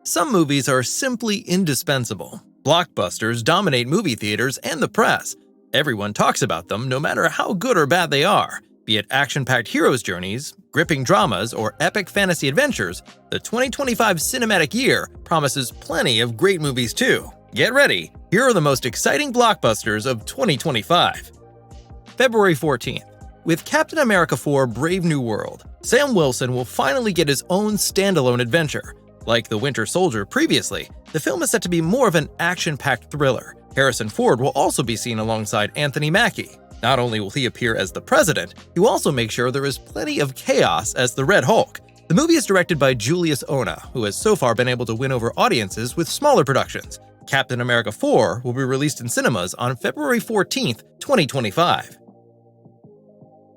Some movies are simply indispensable. Blockbusters dominate movie theaters and the press. Everyone talks about them no matter how good or bad they are. Be it action-packed hero's journeys, gripping dramas, or epic fantasy adventures, the 2025 cinematic year promises plenty of great movies too. Get ready, here are the most exciting blockbusters of 2025. February 14th. With Captain America 4 Brave New World, Sam Wilson will finally get his own standalone adventure. Like The Winter Soldier previously, the film is set to be more of an action-packed thriller. Harrison Ford will also be seen alongside Anthony Mackie. Not only will he appear as the President, he will also make sure there is plenty of chaos as the Red Hulk. The movie is directed by Julius Ona, who has so far been able to win over audiences with smaller productions. Captain America 4 will be released in cinemas on February 14th, 2025.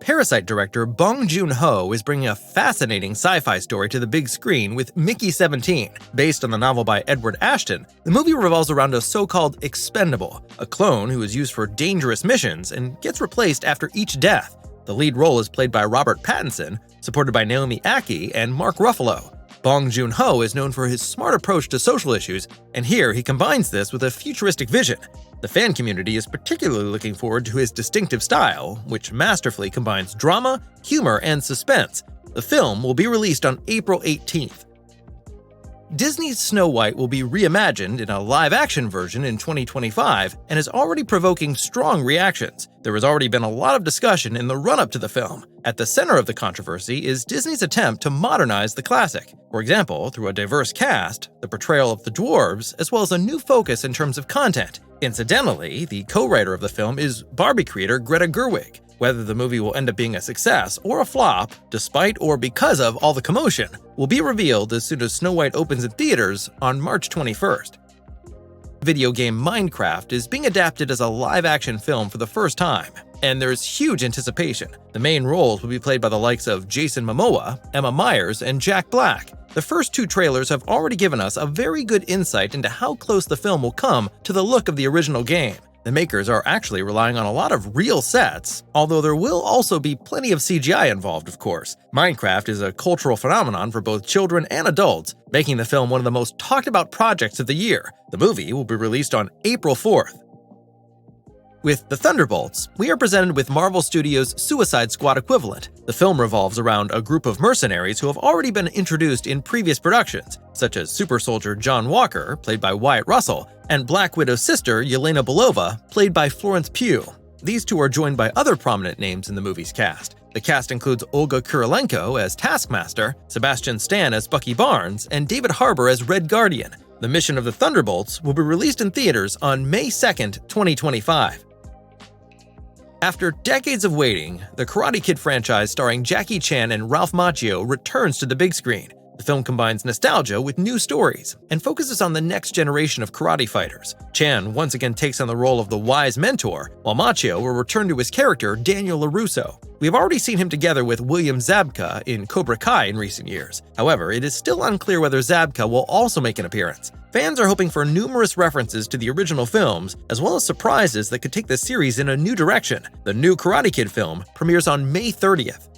Parasite director Bong Joon-ho is bringing a fascinating sci-fi story to the big screen with Mickey 17. Based on the novel by Edward Ashton, the movie revolves around a so-called expendable, a clone who is used for dangerous missions and gets replaced after each death. The lead role is played by Robert Pattinson, supported by Naomi Ackie and Mark Ruffalo. Bong Joon-ho is known for his smart approach to social issues, and here he combines this with a futuristic vision. The fan community is particularly looking forward to his distinctive style, which masterfully combines drama, humor, and suspense. The film will be released on April 18th. Disney's Snow White will be reimagined in a live-action version in 2025 and is already provoking strong reactions. There has already been a lot of discussion in the run-up to the film. At the center of the controversy is Disney's attempt to modernize the classic. For example, through a diverse cast, the portrayal of the dwarves, as well as a new focus in terms of content. Incidentally, the co-writer of the film is Barbie creator Greta Gerwig. Whether the movie will end up being a success or a flop, despite or because of all the commotion, will be revealed as soon as Snow White opens in theaters on March 21st. Video game Minecraft is being adapted as a live-action film for the first time, and there's huge anticipation. The main roles will be played by the likes of Jason Momoa, Emma Myers, and Jack Black. The first two trailers have already given us a very good insight into how close the film will come to the look of the original game. The makers are actually relying on a lot of real sets, although there will also be plenty of CGI involved, of course. Minecraft is a cultural phenomenon for both children and adults, making the film one of the most talked about projects of the year. The movie will be released on April 4th. With The Thunderbolts, we are presented with Marvel Studios' Suicide Squad equivalent. The film revolves around a group of mercenaries who have already been introduced in previous productions, such as Super Soldier John Walker, played by Wyatt Russell, and Black Widow's sister Yelena Belova, played by Florence Pugh. These two are joined by other prominent names in the movie's cast. The cast includes Olga Kurylenko as Taskmaster, Sebastian Stan as Bucky Barnes, and David Harbour as Red Guardian. The mission of the Thunderbolts will be released in theaters on May 2nd, 2025. After decades of waiting, the Karate Kid franchise starring Jackie Chan and Ralph Macchio returns to the big screen. The film combines nostalgia with new stories and focuses on the next generation of karate fighters. Chan once again takes on the role of the wise mentor, while Macchio will return to his character Daniel LaRusso. We have already seen him together with William Zabka in Cobra Kai in recent years. However, it is still unclear whether Zabka will also make an appearance. Fans are hoping for numerous references to the original films, as well as surprises that could take the series in a new direction. The new Karate Kid film premieres on May 30th.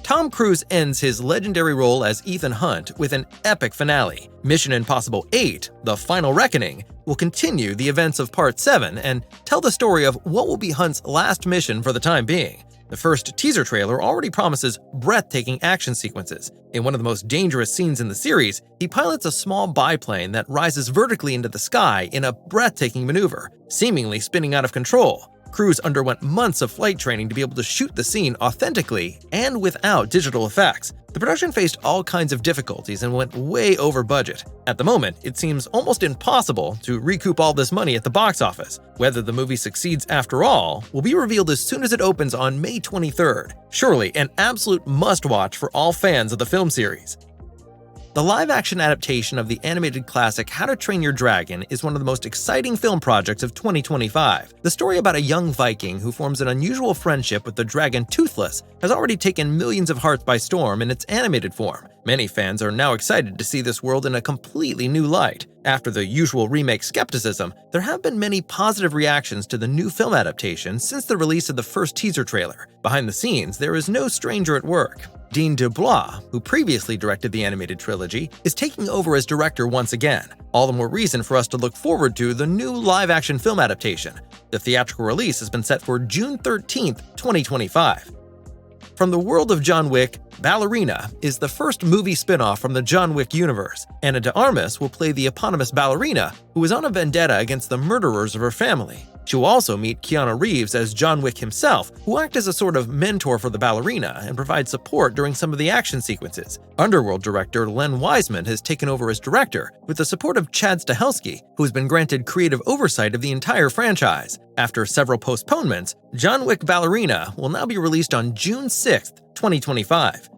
Tom Cruise ends his legendary role as Ethan Hunt with an epic finale. Mission Impossible 8, The Final Reckoning, will continue the events of Part 7 and tell the story of what will be Hunt's last mission for the time being. The first teaser trailer already promises breathtaking action sequences. In one of the most dangerous scenes in the series, he pilots a small biplane that rises vertically into the sky in a breathtaking maneuver, seemingly spinning out of control. Cruise underwent months of flight training to be able to shoot the scene authentically and without digital effects. The production faced all kinds of difficulties and went way over budget. At the moment, it seems almost impossible to recoup all this money at the box office. Whether the movie succeeds after all will be revealed as soon as it opens on May 23rd. Surely an absolute must-watch for all fans of the film series. The live-action adaptation of the animated classic How to Train Your Dragon is one of the most exciting film projects of 2025. The story about a young Viking who forms an unusual friendship with the dragon Toothless has already taken millions of hearts by storm in its animated form. Many fans are now excited to see this world in a completely new light. After the usual remake skepticism, there have been many positive reactions to the new film adaptation since the release of the first teaser trailer. Behind the scenes, there is no stranger at work. Dean DeBlois, who previously directed the animated trilogy, is taking over as director once again. All the more reason for us to look forward to the new live-action film adaptation. The theatrical release has been set for June 13, 2025. From the world of John Wick, Ballerina is the first movie spin-off from the John Wick universe. Ana de Armas will play the eponymous ballerina who is on a vendetta against the murderers of her family. She will also meet Keanu Reeves as John Wick himself, who acts as a sort of mentor for the ballerina and provide support during some of the action sequences. Underworld director Len Wiseman has taken over as director, with the support of Chad Stahelski, who has been granted creative oversight of the entire franchise. After several postponements, John Wick Ballerina will now be released on June 6, 2025.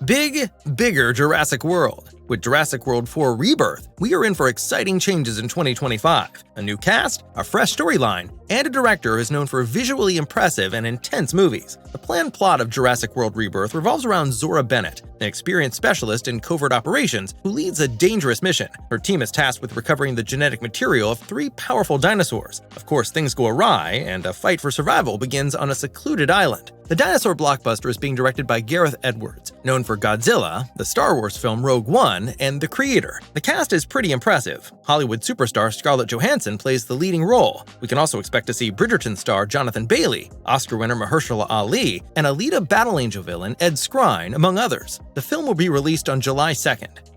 Bigger Jurassic World. With Jurassic World 4 Rebirth, we are in for exciting changes in 2025. A new cast, a fresh storyline, and a director who is known for visually impressive and intense movies. The planned plot of Jurassic World Rebirth revolves around Zora Bennett, an experienced specialist in covert operations who leads a dangerous mission. Her team is tasked with recovering the genetic material of 3 powerful dinosaurs. Of course, things go awry, and a fight for survival begins on a secluded island. The dinosaur blockbuster is being directed by Gareth Edwards, known for Godzilla, the Star Wars film Rogue One, and The Creator. The cast is pretty impressive. Hollywood superstar Scarlett Johansson plays the leading role. We can also expect to see Bridgerton star Jonathan Bailey, Oscar winner Mahershala Ali, and Alita Battle Angel villain Ed Skrein, among others. The film will be released on July 2nd.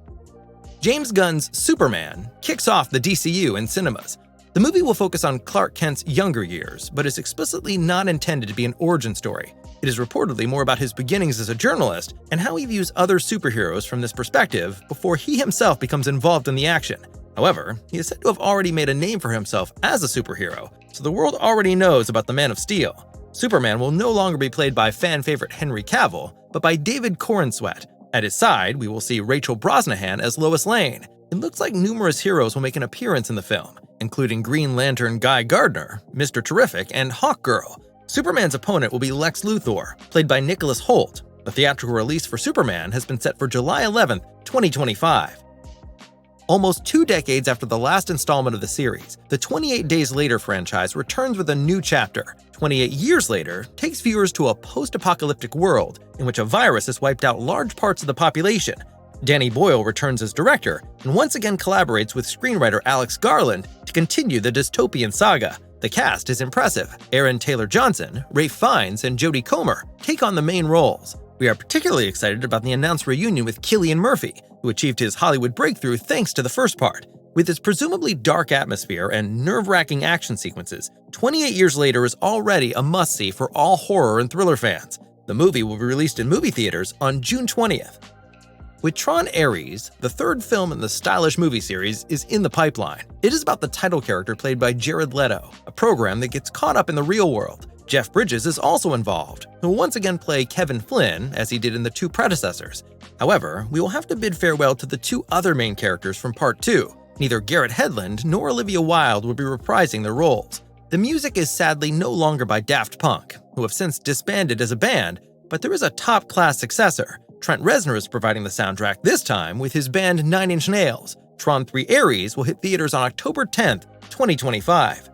James Gunn's Superman kicks off the DCU in cinemas. The movie will focus on Clark Kent's younger years, but is explicitly not intended to be an origin story. It is reportedly more about his beginnings as a journalist and how he views other superheroes from this perspective before he himself becomes involved in the action. However, he is said to have already made a name for himself as a superhero, so the world already knows about the Man of Steel. Superman will no longer be played by fan favorite Henry Cavill, but by David Corenswet. At his side, we will see Rachel Brosnahan as Lois Lane. It looks like numerous heroes will make an appearance in the film, including Green Lantern Guy Gardner, Mr. Terrific, and Hawkgirl. Superman's opponent will be Lex Luthor, played by Nicholas Hoult. The theatrical release for Superman has been set for July 11, 2025. Almost 2 decades after the last installment of the series, the 28 Days Later franchise returns with a new chapter. 28 years later takes viewers to a post-apocalyptic world in which a virus has wiped out large parts of the population. Danny Boyle returns as director and once again collaborates with screenwriter Alex Garland to continue the dystopian saga. The cast is impressive. Aaron Taylor Johnson, Ralph Fiennes, and Jodie Comer take on the main roles. We are particularly excited about the announced reunion with Cillian Murphy, who achieved his Hollywood breakthrough thanks to the first part. With its presumably dark atmosphere and nerve-wracking action sequences, 28 Years Later is already a must-see for all horror and thriller fans. The movie will be released in movie theaters on June 20th. With Tron Ares, the third film in the stylish movie series is in the pipeline. It is about the title character played by Jared Leto, a program that gets caught up in the real world. Jeff Bridges is also involved, who will once again play Kevin Flynn as he did in the 2 predecessors. However, we will have to bid farewell to the 2 other main characters from Part 2. Neither Garrett Hedlund nor Olivia Wilde will be reprising their roles. The music is sadly no longer by Daft Punk, who have since disbanded as a band, but there is a top-class successor. Trent Reznor is providing the soundtrack, this time with his band 9 Inch Nails. Tron 3 Ares will hit theaters on October 10th, 2025.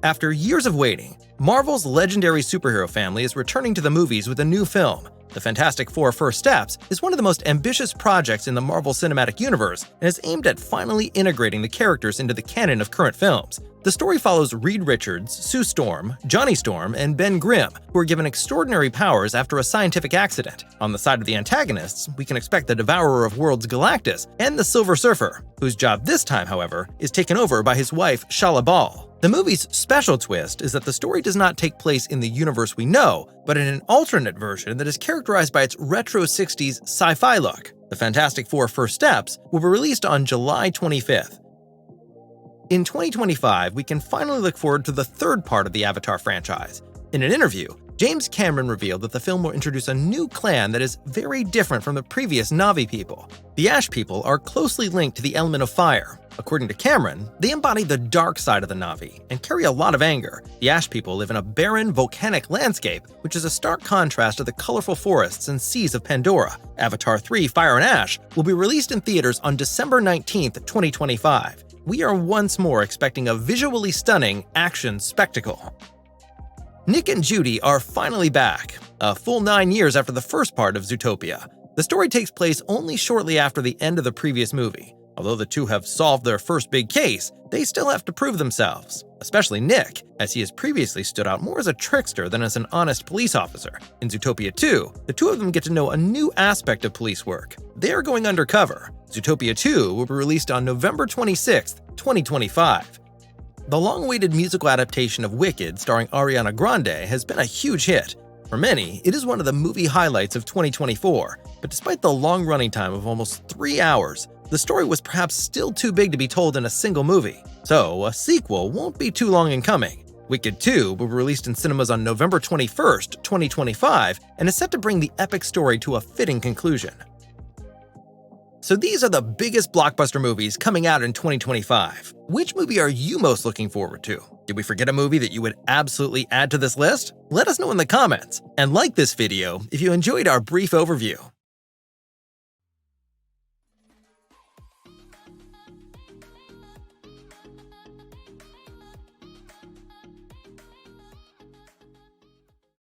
After years of waiting, Marvel's legendary superhero family is returning to the movies with a new film. The Fantastic Four: First Steps is one of the most ambitious projects in the Marvel Cinematic Universe and is aimed at finally integrating the characters into the canon of current films. The story follows Reed Richards, Sue Storm, Johnny Storm, and Ben Grimm, who are given extraordinary powers after a scientific accident. On the side of the antagonists, we can expect the Devourer of Worlds Galactus and the Silver Surfer, whose job this time, however, is taken over by his wife, Shala Bal. The movie's special twist is that the story does not take place in the universe we know, but in an alternate version that is characterized by its retro 60s sci-fi look. The Fantastic Four: First Steps will be released on July 25th. In 2025, we can finally look forward to the third part of the Avatar franchise. In an interview, James Cameron revealed that the film will introduce a new clan that is very different from the previous Na'vi people. The Ash people are closely linked to the element of fire, According to Cameron, they embody the dark side of the Na'vi and carry a lot of anger. The Ash people live in a barren, volcanic landscape, which is a stark contrast to the colorful forests and seas of Pandora. Avatar 3: Fire and Ash will be released in theaters on December 19, 2025. We are once more expecting a visually stunning action spectacle. Nick and Judy are finally back, a full 9 years after the first part of Zootopia. The story takes place only shortly after the end of the previous movie. Although the two have solved their first big case, they still have to prove themselves, especially Nick, as he has previously stood out more as a trickster than as an honest police officer. In Zootopia 2, the two of them get to know a new aspect of police work. They are going undercover. Zootopia 2 will be released on November 26, 2025. The long-awaited musical adaptation of Wicked starring Ariana Grande has been a huge hit. For many, it is one of the movie highlights of 2024, but despite the long running time of almost 3 hours, the story was perhaps still too big to be told in a single movie. So, a sequel won't be too long in coming. Wicked 2 will be released in cinemas on November 21st, 2025, and is set to bring the epic story to a fitting conclusion. So these are the biggest blockbuster movies coming out in 2025. Which movie are you most looking forward to? Did we forget a movie that you would absolutely add to this list? Let us know in the comments, and like this video if you enjoyed our brief overview.